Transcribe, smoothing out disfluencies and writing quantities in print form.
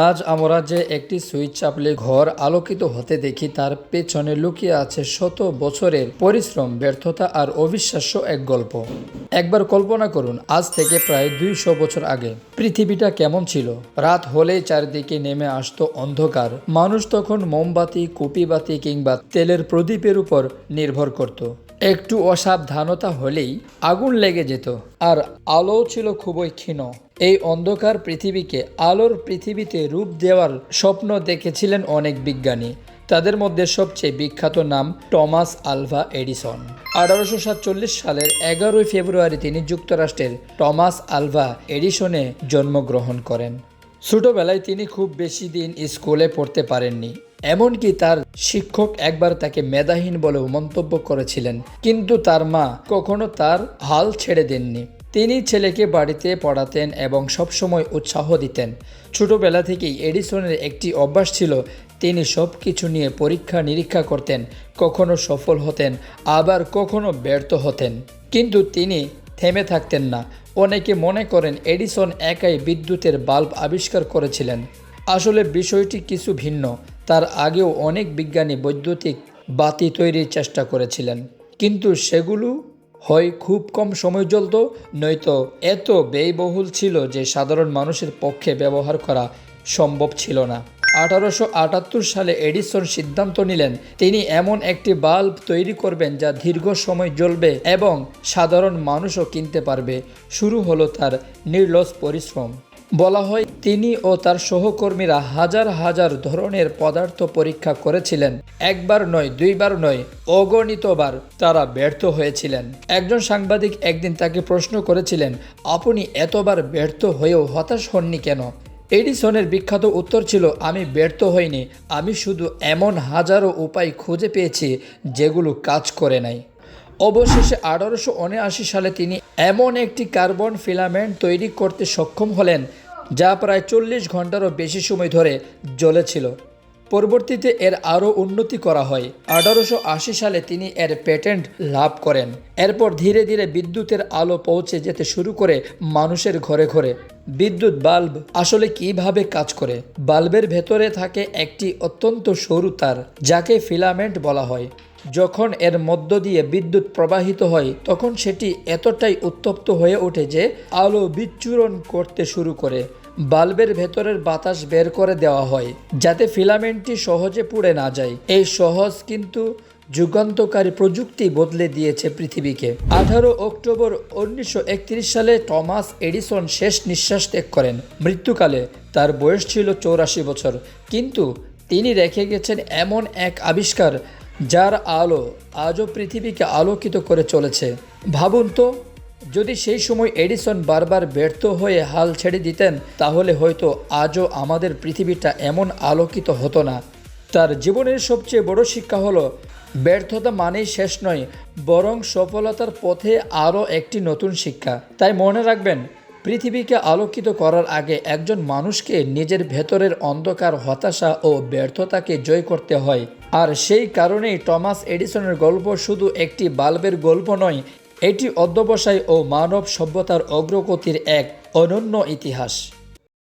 আজ আমরা যে একটি সুইচ চাপলে ঘর আলোকিত হতে দেখি তার পেছনে লুকিয়ে আছে শত বছরের পরিশ্রম, ব্যর্থতা আর অবিশ্বাস্য এক গল্প। একবার কল্পনা করুন, আজ থেকে প্রায় 200 বছর আগে পৃথিবীটা কেমন ছিল। রাত হলেই চারদিকে নেমে আসতো অন্ধকার। মানুষ তখন মোমবাতি, কুপিবাতি কিংবা তেলের প্রদীপের উপর নির্ভর করত। একটু অসাবধানতা হলেই আগুন লেগে যেত, আর আলো ছিল খুবই ক্ষীণ। এই অন্ধকার পৃথিবীকে আলোর পৃথিবীতে রূপ দেওয়ার স্বপ্ন দেখেছিলেন অনেক বিজ্ঞানী। তাদের মধ্যে সবচেয়ে বিখ্যাত নাম টমাস আলভা এডিসন। 1847 সালের 11 ফেব্রুয়ারি তিনি যুক্তরাষ্ট্রের টমাস আলভা এডিসনে জন্মগ্রহণ করেন। ছোটবেলায় তিনি খুব বেশি দিন স্কুলে পড়তে পারেননি। এমনকি তার শিক্ষক একবার তাকে মেধাহীন বলেও মন্তব্য করেছিলেন, কিন্তু তার মা কখনো তার হাল ছেড়ে দেননি। তিনি ছেলেকে বাড়িতে পড়াতেন এবং সবসময় উৎসাহ দিতেন। ছোটবেলা থেকেই এডিসনের একটি অভ্যাস ছিল, তিনি সব কিছু নিয়ে পরীক্ষা নিরীক্ষা করতেন। কখনো সফল হতেন, আবার কখনো ব্যর্থ হতেন, কিন্তু তিনি থেমে থাকতেন না। অনেকে মনে করেন এডিসন একাই বিদ্যুতের বাল্ব আবিষ্কার করেছিলেন। আসলে বিষয়টি কিছু ভিন্ন। তার আগেও অনেক বিজ্ঞানী বৈদ্যুতিক বাতি তৈরির চেষ্টা করেছিলেন, কিন্তু সেগুলো হয় খুব কম সময় জ্বলত, নয়তো এত ব্যয়বহুল ছিল যে সাধারণ মানুষের পক্ষে ব্যবহার করা সম্ভব ছিল না। 1878 সালে এডিসন সিদ্ধান্ত নিলেন তিনি এমন একটি বাল্ব তৈরি করবেন যা দীর্ঘ সময় জ্বলবে এবং সাধারণ মানুষও কিনতে পারবে। শুরু হলো তার নির্লস পরিশ্রম। বলা হয় তিনি ও তার সহকর্মীরা হাজার হাজার ধরনের পদার্থ পরীক্ষা করেছিলেন। একবার নয়, দুইবার নয়, অগণিতবার তারা ব্যর্থ হয়েছিলেন। একজন সাংবাদিক একদিন তাকে প্রশ্ন করেছিলেন, আপনি এতবার ব্যর্থ হয়েও হতাশ হননি কেন? এডিসনের বিখ্যাত উত্তর ছিল, আমি ব্যর্থ হইনি, আমি শুধু এমন হাজারো উপায় খুঁজে পেয়েছি যেগুলো কাজ করে নাই। অবশেষে 1879 সালে তিনি এমন একটি কার্বন ফিলামেন্ট তৈরি করতে সক্ষম হলেন যা প্রায় 40 ঘন্টারও বেশি সময় ধরে জ্বলেছিল। পরবর্তীতে এর আরও উন্নতি করা হয়। 1880 সালে তিনি এর পেটেন্ট লাভ করেন। এরপর ধীরে ধীরে বিদ্যুতের আলো পৌঁছে যেতে শুরু করে মানুষের ঘরে ঘরে। বিদ্যুৎ বাল্ব আসলে কিভাবে কাজ করে? বাল্বের ভেতরে থাকে একটি অত্যন্ত সরু তার, যাকে ফিলামেন্ট বলা হয়। যখন এর মধ্য দিয়ে বিদ্যুৎ প্রবাহিত হয় তখন সেটি এতটাই উত্তপ্ত হয়ে ওঠে যে আলো বিচ্ছুরণ করতে শুরু করে। বাল্বের ভেতরের বাতাস বের করে দেওয়া হয় যাতে ফিলামেন্টটি সহজে পুড়ে না যায়। এই সহজ কিন্তু যুগান্তকারী প্রযুক্তি বদলে দিয়েছে পৃথিবীকে। 18 অক্টোবর 1931 সালে টমাস এডিসন শেষ নিঃশ্বাস ত্যাগ করেন। মৃত্যুকালে তার বয়স ছিল 84 বছর, কিন্তু তিনি রেখে গেছেন এমন এক আবিষ্কার যার আলো আজও পৃথিবীকে আলোকিত করে চলেছে। ভাবুন তো, যদি সেই সময় এডিসন বারবার ব্যর্থ হয়ে হাল ছেড়ে দিতেন, তাহলে হয়তো আজও আমাদের পৃথিবীটা এমন আলোকিত হতো না। তার জীবনের সবচেয়ে বড় শিক্ষা হলো, ব্যর্থতা মানেই শেষ নয়, বরং সফলতার পথে আরও একটি নতুন শিক্ষা। তাই মনে রাখবেন, পৃথিবীকে আলোকিত করার আগে একজন মানুষকে নিজের ভেতরের অন্ধকার, হতাশা ও ব্যর্থতাকে জয় করতে হয়। আর সেই কারণেই টমাস এডিসনের গল্প শুধু একটি বাল্বের গল্প নয়, এটি অধ্যবসায় ও মানব সভ্যতার অগ্রগতির এক অনন্য ইতিহাস।